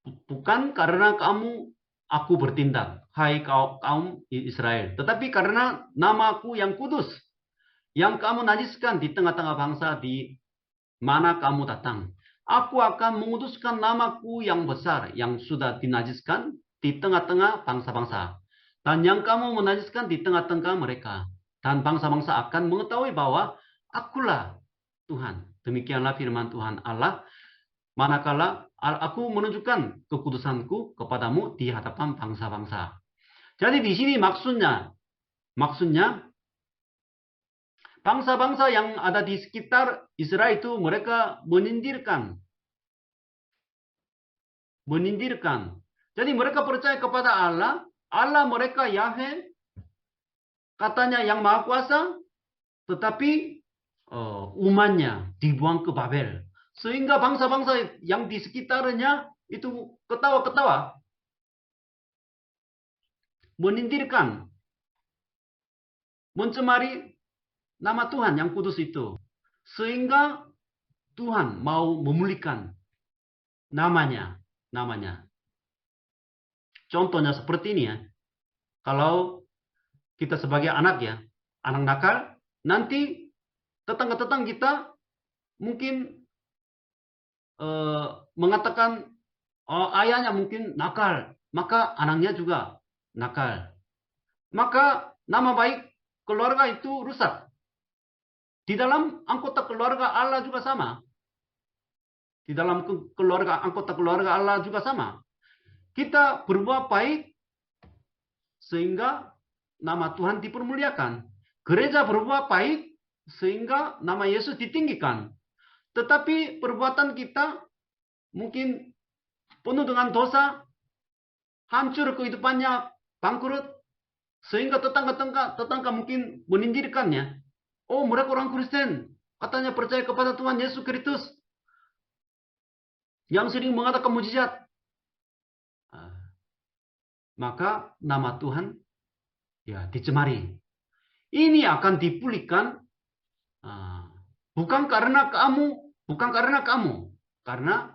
Speaker 1: Bukan karena aku bertindak, hai kaum Israel. Tetapi karena namaku yang kudus. Yang kamu najiskan di tengah-tengah bangsa di mana kamu datang. Aku akan menguduskan namaku yang besar yang sudah dinajiskan di tengah-tengah bangsa-bangsa. Dan yang kamu menajiskan di tengah-tengah mereka. Dan bangsa-bangsa akan mengetahui bahwa akulah Tuhan. Demikianlah firman Tuhan Allah. Manakala aku menunjukkan kekudusanku kepadamu di hadapan bangsa-bangsa. Jadi di sini maksudnya bangsa-bangsa yang ada di sekitar Israel itu mereka menyindirkan. Jadi mereka percaya kepada Allah. Allah mereka Yahweh. Katanya yang Maha Kuasa. Tetapi umatnya dibuang ke Babel. Sehingga bangsa-bangsa yang di sekitarnya itu ketawa-ketawa. Menindirkan. Mencemari nama Tuhan yang kudus itu. Sehingga Tuhan mau memulihkan namanya. Contohnya seperti ini ya. Kalau kita sebagai anak ya. Anak nakal. Nanti tetangga-tetangga kita mungkin mengatakan ayahnya mungkin nakal. Maka anaknya juga nakal. Maka nama baik keluarga itu rusak. Di dalam anggota keluarga Allah juga sama. Anggota keluarga Allah juga sama. Kita berbuat baik sehingga nama Tuhan dipermuliakan. Gereja berbuat baik sehingga nama Yesus ditinggikan. Tetapi perbuatan kita mungkin penuh dengan dosa, hancur kehidupannya, bangkrut, sehingga tetangga mungkin menindirkannya. Oh, mereka orang Kristen, katanya percaya kepada Tuhan Yesus Kristus, yang sering mengatakan mujizat. Maka nama Tuhan ya dicemari. Ini akan dipulihkan bukan karena kamu, karena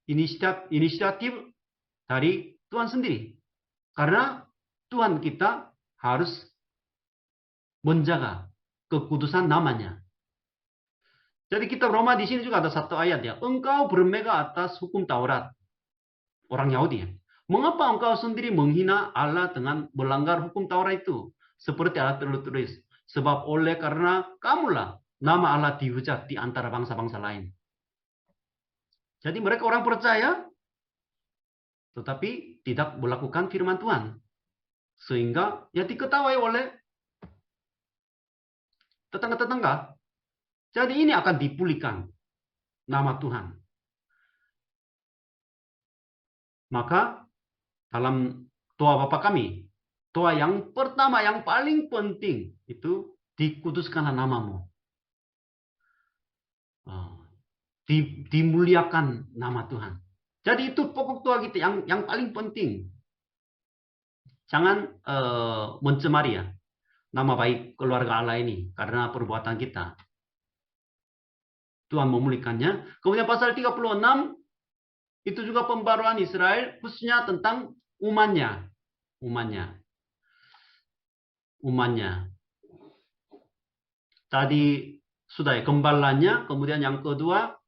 Speaker 1: inisiatif dari Tuhan sendiri. Karena Tuhan kita harus menjaga kekudusan namanya. Jadi kitab Roma di sini juga ada satu ayat ya. Engkau bermegah atas hukum Taurat. Orang Yahudi ya. Mengapa engkau sendiri menghina Allah dengan melanggar hukum Taurat itu? Seperti Allah tertulis. Sebab oleh karena kamulah nama Allah dihujat di antara bangsa-bangsa lain. Jadi mereka orang percaya, tetapi tidak melakukan firman Tuhan. Sehingga ya diketahui oleh tetangga-tetangga. Jadi ini akan dipulihkan nama Tuhan. Maka dalam doa Bapa kami, doa yang pertama yang paling penting itu dikuduskanlah namamu. Dimuliakan nama Tuhan. Jadi itu pokok doa kita yang paling penting. Jangan mencemari ya nama baik keluarga Allah ini karena perbuatan kita. Tuhan memulihkannya. Kemudian pasal 36 itu juga pembaruan Israel khususnya tentang umatnya. Tadi sudah ya gembalanya, kemudian yang kedua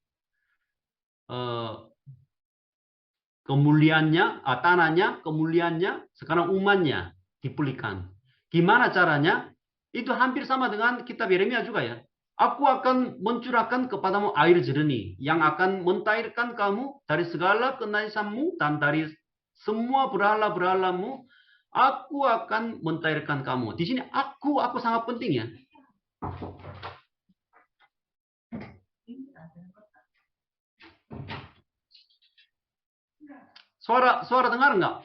Speaker 1: kemuliaannya, tanahnya, kemuliaannya, sekarang umatnya dipulihkan. Gimana caranya? Itu hampir sama dengan kitab Yeremia juga ya. Aku akan mencurahkan kepadamu air jernih yang akan mentairkan kamu dari segala kenajisanmu dan dari semua berhala-berhalamu. Aku akan mentairkan kamu. Di sini aku sangat penting ya. Suara dengar nggak?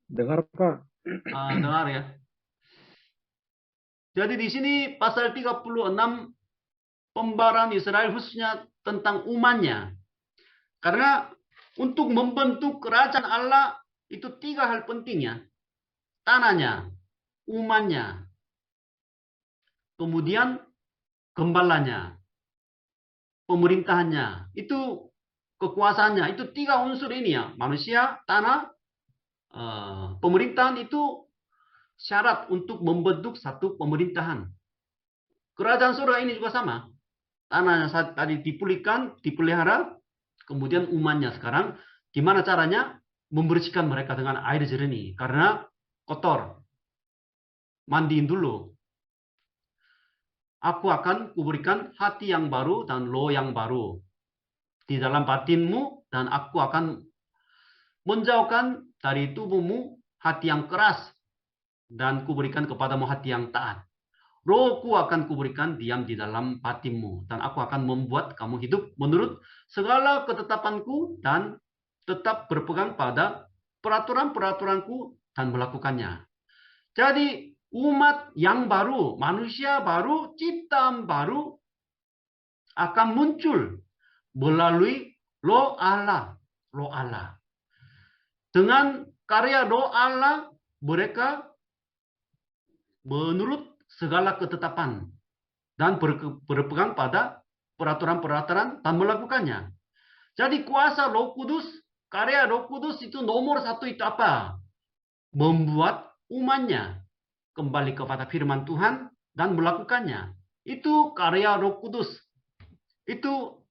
Speaker 2: Dengar, Pak.
Speaker 1: Dengar ya. Jadi di sini pasal 36 pembaruan Israel khususnya tentang umatnya. Karena untuk membentuk kerajaan Allah itu 3 hal pentingnya. Tanahnya, umatnya, kemudian gembalanya, pemerintahannya. Itu kekuasaannya. Itu 3 unsur ini ya. Manusia, tanah, pemerintahan itu syarat untuk membentuk satu pemerintahan. Kerajaan surga ini juga sama. Tanahnya saat tadi dipulihkan, dipelihara, kemudian umatnya sekarang gimana caranya membersihkan mereka dengan air jernih karena kotor. Mandiin dulu. Aku akan kuberikan hati yang baru dan roh yang baru di dalam batinmu dan aku akan menjauhkan dari tubuhmu hati yang keras dan kuberikan kepadamu hati yang taat. Rohku akan kuberikan diam di dalam batinmu dan aku akan membuat kamu hidup menurut segala ketetapanku dan tetap berpegang pada peraturan-peraturanku dan melakukannya. Jadi umat yang baru, manusia baru, ciptaan baru akan muncul melalui roh Allah. Dengan karya roh Allah mereka menurut segala ketetapan dan berpegang pada peraturan-peraturan dan melakukannya. Jadi kuasa Roh Kudus, karya Roh Kudus itu nomor 1 itu apa? Membuat umatnya kembali kepada firman Tuhan dan melakukannya. Itu karya Roh Kudus. Itu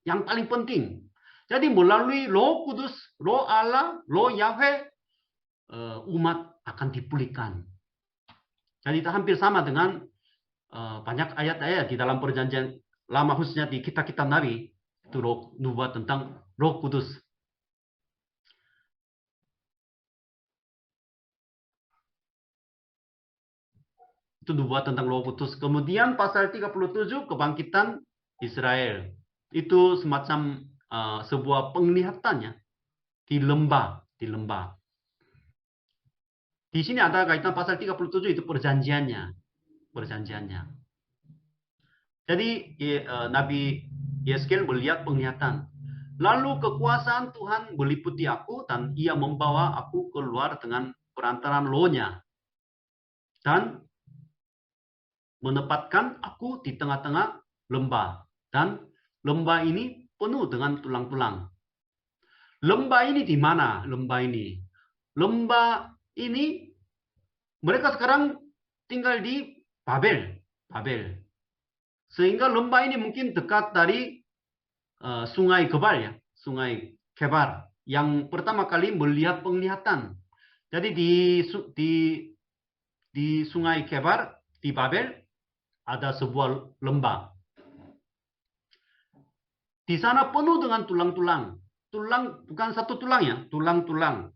Speaker 1: yang paling penting. Jadi melalui Roh Kudus, Roh Allah, Roh Yahweh, umat akan dipulihkan. Jadi itu hampir sama dengan banyak ayat-ayat di dalam perjanjian lama khususnya di kitab-kitab Nabi. Itu nubuat tentang Roh Kudus. Itu nubuat tentang Roh Kudus. Kemudian pasal 37 kebangkitan Israel. Itu semacam sebuah penglihatannya di lembah. Di sini ada kaitan pasal 37 itu perjanjiannya. Jadi Nabi Yeskel melihat penglihatan. Lalu kekuasaan Tuhan meliputi aku dan ia membawa aku keluar dengan perantaraan rohnya. Dan menempatkan aku di tengah-tengah lembah. Dan lembah ini penuh dengan tulang-tulang. Lembah ini di mana? Lembah ini. Lembah ini mereka sekarang tinggal di Babel. Babel. Sehingga lembah ini mungkin dekat dari sungai Gebal ya. Sungai Kebar. Yang pertama kali melihat penglihatan. Jadi di sungai Kebar, di Babel, ada sebuah lembah. Di sana penuh dengan tulang-tulang. Tulang bukan satu tulang ya, tulang-tulang.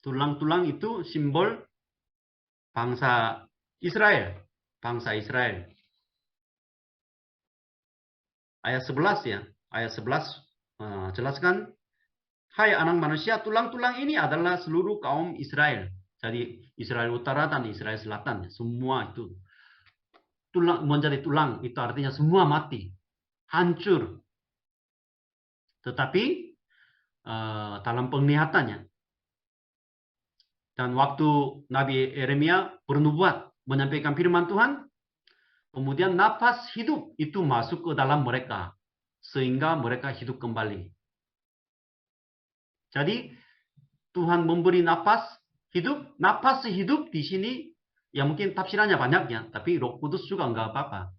Speaker 1: Tulang-tulang itu simbol bangsa Israel. Bangsa Israel. Ayat 11 ya. Ayat 11 jelaskan. Hai anak manusia, tulang-tulang ini adalah seluruh kaum Israel. Jadi Israel Utara dan Israel Selatan. Semua itu. Tulang, menjadi tulang. Itu artinya semua mati. Hancur. Tetapi dalam penglihatannya. Dan waktu Nabi Yeremia bernubuat menyampaikan firman Tuhan, kemudian nafas hidup itu masuk ke dalam mereka. Sehingga mereka hidup kembali. Jadi Tuhan memberi nafas hidup. Nafas hidup di sini, ya mungkin tafsirannya banyak ya. Tapi Roh Kudus juga enggak apa-apa.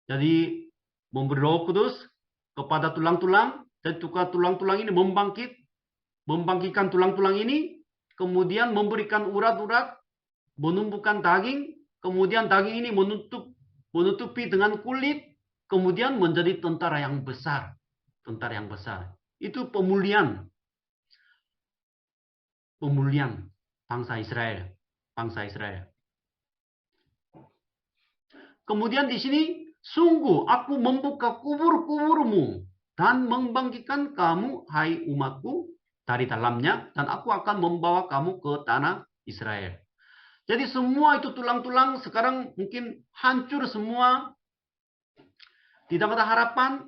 Speaker 1: Jadi memberi Roh Kudus kepada tulang-tulang. Dan tulang-tulang ini membangkitkan tulang-tulang ini. Kemudian memberikan urat-urat. Menumbuhkan daging. Kemudian daging ini menutupi dengan kulit. Kemudian menjadi tentara yang besar. Tentara yang besar. Itu pemulihan. Pemulihan bangsa Israel. Bangsa Israel. Kemudian di sini, sungguh aku membuka kubur-kuburmu dan membangkitkan kamu, hai umatku, dari dalamnya. Dan aku akan membawa kamu ke tanah Israel. Jadi semua itu tulang-tulang sekarang mungkin hancur semua. Tidak ada harapan.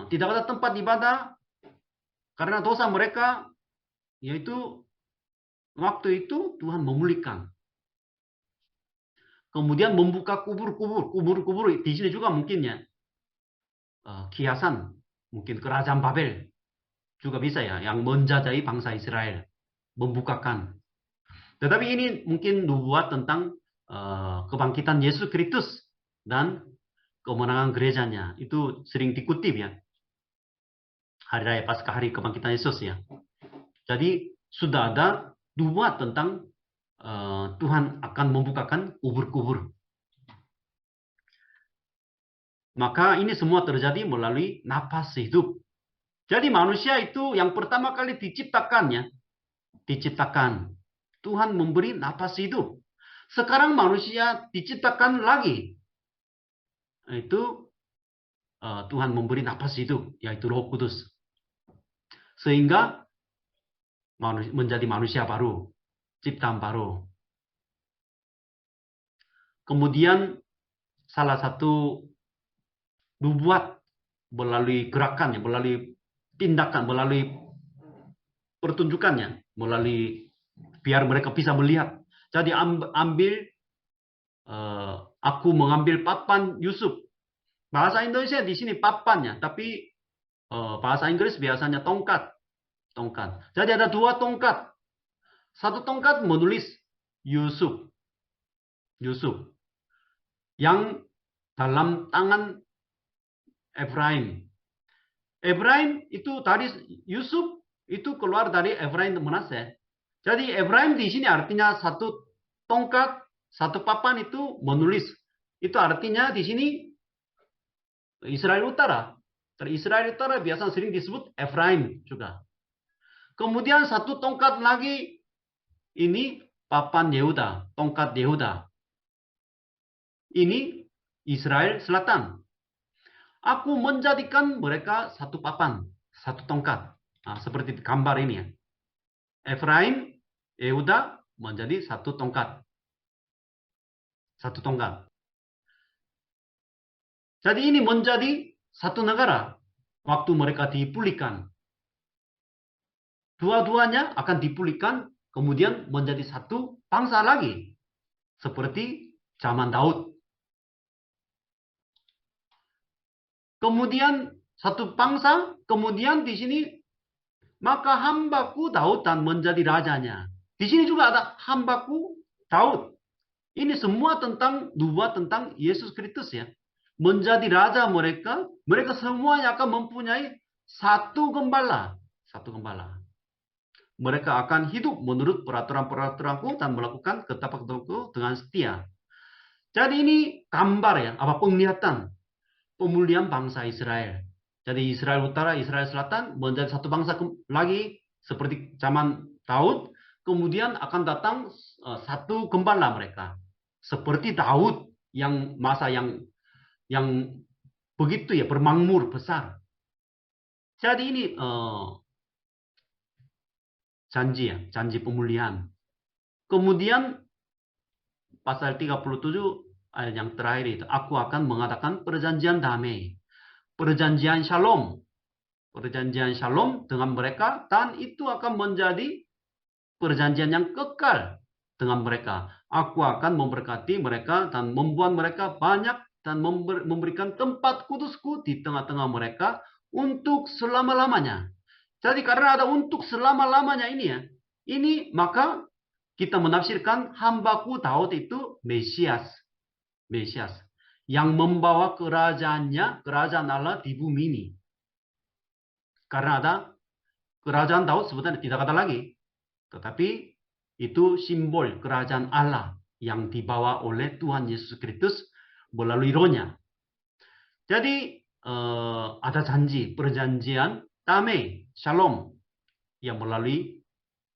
Speaker 1: Tidak ada tempat ibadah. Karena dosa mereka. Yaitu waktu itu Tuhan memulihkan. Kemudian membuka kubur-kubur. Kubur-kubur di sini juga mungkin ya. Kiasan. Mungkin kerajaan Babel. Juga bisa ya. Yang menjajahi bangsa Israel. Membukakan. Tetapi ini mungkin nubuat tentang kebangkitan Yesus Kristus. Dan kemenangan gerejanya. Itu sering dikutip ya. Hari Raya Paskah, hari kebangkitan Yesus ya. Jadi sudah ada nubuat tentang Tuhan akan membukakan kubur-kubur. Maka ini semua terjadi melalui nafas hidup. Jadi manusia itu yang pertama kali diciptakannya. Diciptakan. Tuhan memberi nafas hidup. Sekarang manusia diciptakan lagi. Itu Tuhan memberi nafas hidup. Yaitu Roh Kudus. Sehingga menjadi manusia baru. Ciptaan baru. Kemudian salah satu nubuat melalui gerakannya, melalui tindakan, melalui pertunjukannya, melalui biar mereka bisa melihat. Jadi aku mengambil papan Yusuf. Bahasa Indonesia di sini papannya, tapi bahasa Inggris biasanya tongkat. Tongkat. Jadi ada dua tongkat. Satu tongkat menulis Yusuf. Yusuf. Yang dalam tangan Efraim. Efraim itu tadi Yusuf itu keluar dari Efraim Manase. Jadi Efraim di sini artinya satu tongkat, satu papan itu menulis. Itu artinya di sini Israel Utara. Israel Utara biasa sering disebut Efraim juga. Kemudian satu tongkat lagi ini papan Yehuda, tongkat Yehuda. Ini Israel Selatan. Aku menjadikan mereka satu papan, satu tongkat. Nah, seperti gambar ini ya. Efraim, Yehuda menjadi satu tongkat. Satu tongkat. Jadi ini menjadi satu negara. Waktu mereka dipulihkan. Dua-duanya akan dipulihkan. Kemudian menjadi satu bangsa lagi. Seperti zaman Daud. kemudian satu bangsa, kemudian di sini maka hambaku Daud dan menjadi rajanya. Di sini juga ada hambaku Daud. Ini semua tentang Yesus Kristus ya. Menjadi raja mereka, mereka semuanya akan mempunyai satu gembala. Satu gembala. Mereka akan hidup menurut peraturan-peraturanku dan melakukan ketetapan-ketetapanku dengan setia. Jadi ini gambar ya, apa penglihatan pemulihan bangsa Israel. Jadi Israel Utara, Israel Selatan menjadi satu bangsa lagi seperti zaman Daud. Kemudian akan datang satu gembala mereka. Seperti Daud yang masa yang begitu ya bermakmur besar. Jadi ini janji ya, janji pemulihan. Kemudian pasal 37 ayat yang terakhir itu, aku akan mengadakan perjanjian damai, perjanjian shalom, perjanjian shalom dengan mereka, dan itu akan menjadi perjanjian yang kekal dengan mereka. Aku akan memberkati mereka dan membuat mereka banyak dan memberikan tempat kudusku di tengah-tengah mereka untuk selama-lamanya. Jadi karena ada untuk selama-lamanya ini ya, ini maka kita menafsirkan hambaku Daud itu Mesias. Mesias. Yang membawa kerajaannya, kerajaan Allah di bumi ini. Karena ada kerajaan Daud sebenarnya tidak ada lagi. Tetapi itu simbol kerajaan Allah yang dibawa oleh Tuhan Yesus Kristus melalui rohnya. Jadi ada janji, perjanjian damai, shalom yang melalui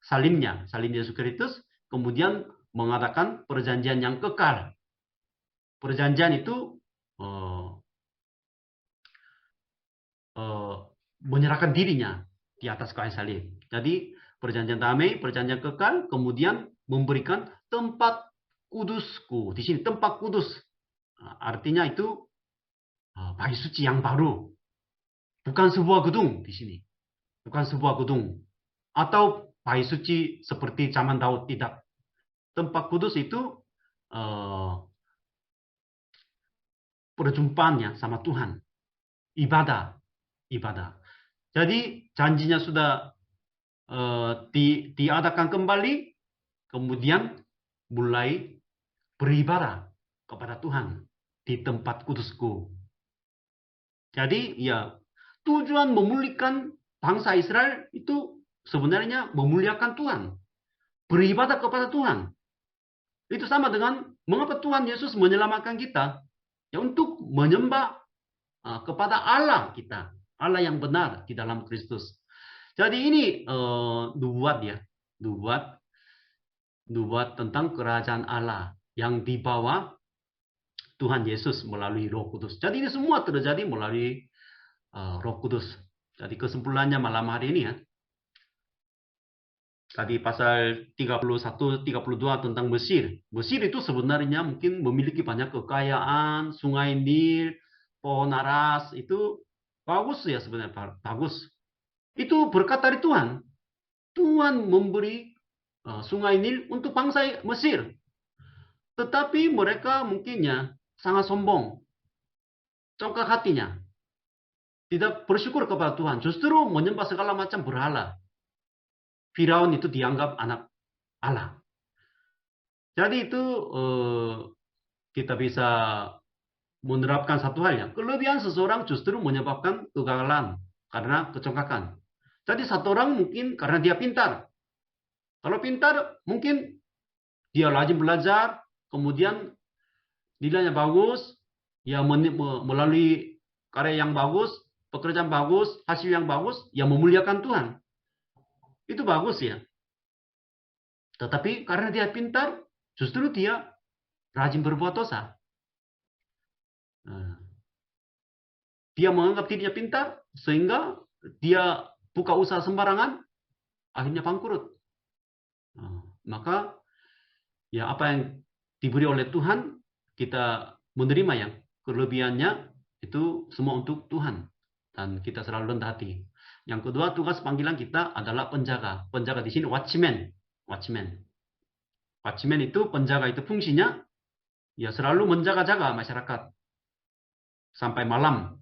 Speaker 1: salibnya, salib Yesus Kristus, kemudian mengadakan perjanjian yang kekal. Perjanjian itu menyerahkan dirinya di atas kayu salib. Jadi perjanjian damai, perjanjian kekal, kemudian memberikan tempat kudusku. Di sini tempat kudus. Artinya itu bait suci yang baru. Bukan sebuah gedung di sini. Bukan sebuah gedung. Atau bait suci seperti zaman Daud, tidak. Tempat kudus itu perjumpaannya sama Tuhan. Ibadah. Ibadah. Jadi janjinya sudah diadakan kembali, kemudian mulai beribadah kepada Tuhan di tempat kudusku. Jadi ya tujuan memulihkan bangsa Israel itu sebenarnya memuliakan Tuhan, beribadah kepada Tuhan. Itu sama dengan mengapa Tuhan Yesus menyelamatkan kita, ya untuk menyembah kepada Allah kita, Allah yang benar di dalam Kristus. Jadi ini nubuat ya, nubuat tentang kerajaan Allah yang dibawa Tuhan Yesus melalui Roh Kudus. Jadi ini semua terjadi melalui Roh Kudus. Jadi kesimpulannya malam hari ini ya. Tadi pasal 31, 32 tentang Mesir. Mesir itu sebenarnya mungkin memiliki banyak kekayaan, sungai Nil, pohon aras, itu bagus ya sebenarnya, bagus. Itu berkat dari Tuhan. Tuhan memberi sungai Nil untuk bangsa Mesir. Tetapi mereka mungkinnya sangat sombong. Congkak hatinya. Tidak bersyukur kepada Tuhan. Justru menyembah segala macam berhala. Firaun itu dianggap anak Allah. Jadi itu kita bisa menerapkan satu hal ya. Kelebihan seseorang justru menyebabkan kegagalan karena kecongkakan. Jadi satu orang mungkin karena dia pintar. Kalau pintar mungkin dia rajin belajar, kemudian nilainya bagus, ya melalui karya yang bagus, pekerjaan bagus, hasil yang bagus, ya memuliakan Tuhan. Itu bagus ya. Tetapi karena dia pintar, justru dia rajin berbuat dosa. Dia menganggap dirinya pintar, sehingga dia buka usaha sembarangan, akhirnya bangkrut. Maka ya apa yang diberi oleh Tuhan, kita menerima ya. Kelebihannya itu semua untuk Tuhan. Dan kita selalu rendah hati. Yang kedua, tugas panggilan kita adalah penjaga. Penjaga di sini watchman. Watchman itu penjaga, itu fungsinya ya selalu menjaga-jaga masyarakat sampai malam.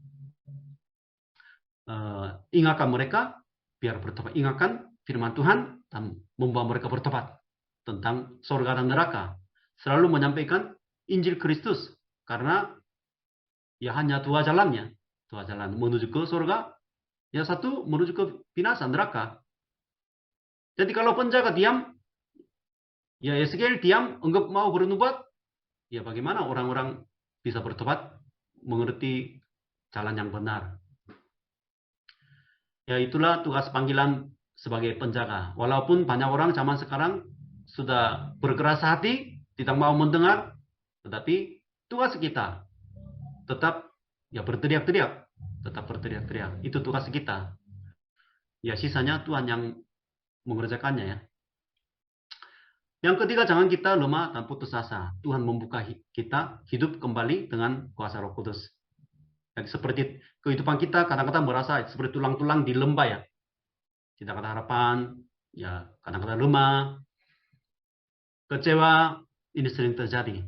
Speaker 1: ingatkan mereka biar bertobat. Ingatkan firman Tuhan dan membawa mereka bertobat tentang surga dan neraka. Selalu menyampaikan Injil Kristus karena ya hanya dua jalannya. Dua jalan menuju ke surga, ya satu menuju ke binasa neraka. Jadi kalau penjaga diam, ya Yeskiel diam, enggak mau bernubuat, ya bagaimana orang-orang bisa bertobat, mengerti jalan yang benar. Ya itulah tugas panggilan sebagai penjaga. Walaupun banyak orang zaman sekarang sudah berkeras hati, tidak mau mendengar, tetapi tugas kita tetap ya berteriak-teriak, tetap berteriak-teriak. Itu tugas kita. Ya sisanya Tuhan yang mengerjakannya ya. Yang ketiga, jangan kita lemah dan putus asa. Tuhan membuka kita hidup kembali dengan kuasa Roh Kudus. Jadi seperti kehidupan kita kadang-kadang merasa seperti tulang-tulang di lembah ya. Tidak ada harapan, ya kadang-kadang lemah, kecewa, ini sering terjadi.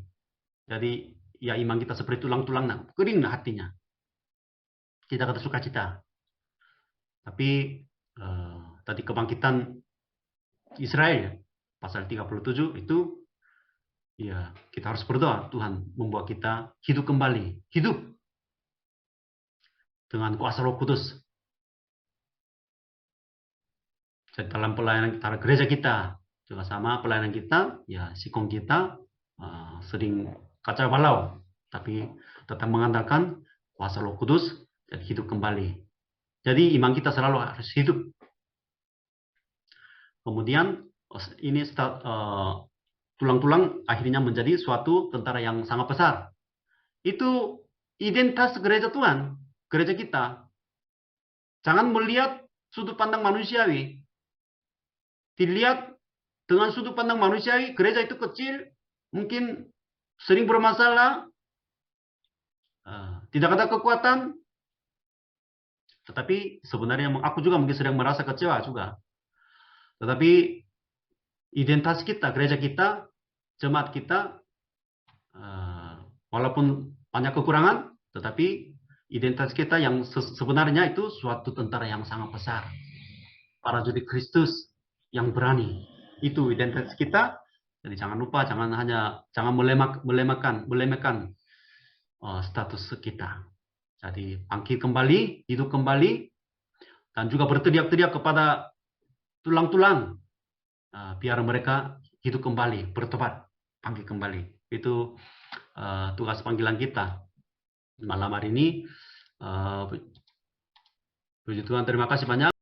Speaker 1: Jadi ya iman kita seperti tulang-tulang, kering hatinya. Tidak ada sukacita. Tapi tadi kebangkitan Israel pasal 37 itu ya kita harus berdoa Tuhan membuat kita hidup kembali, hidup dengan kuasa Roh Kudus. Jadi dalam pelayanan kita, gereja kita juga sama pelayanan kita, ya sikong kita sering kacau balau, tapi tetap mengandalkan kuasa Roh Kudus dan hidup kembali. Jadi iman kita selalu harus hidup. Kemudian ini tulang-tulang akhirnya menjadi suatu tentara yang sangat besar. Itu identitas gereja Tuhan, gereja kita. Jangan melihat sudut pandang manusiawi. Dilihat dengan sudut pandang manusiawi, gereja itu kecil, mungkin sering bermasalah, tidak ada kekuatan. Tetapi sebenarnya aku juga mungkin sedang merasa kecewa juga. Tetapi identitas kita, gereja kita, jemaat kita, walaupun banyak kekurangan, tetapi identitas kita yang sebenarnya itu suatu tentara yang sangat besar. Prajurit Kristus yang berani. Itu identitas kita. Jadi jangan lupa, jangan melemahkan status kita. Jadi bangkit kembali, hidup kembali, dan juga berteriak-teriak kepada tulang-tulang biar mereka hidup kembali, bertobat, bangkit kembali. Itu tugas panggilan kita malam hari ini. Puji Tuhan, terima kasih banyak.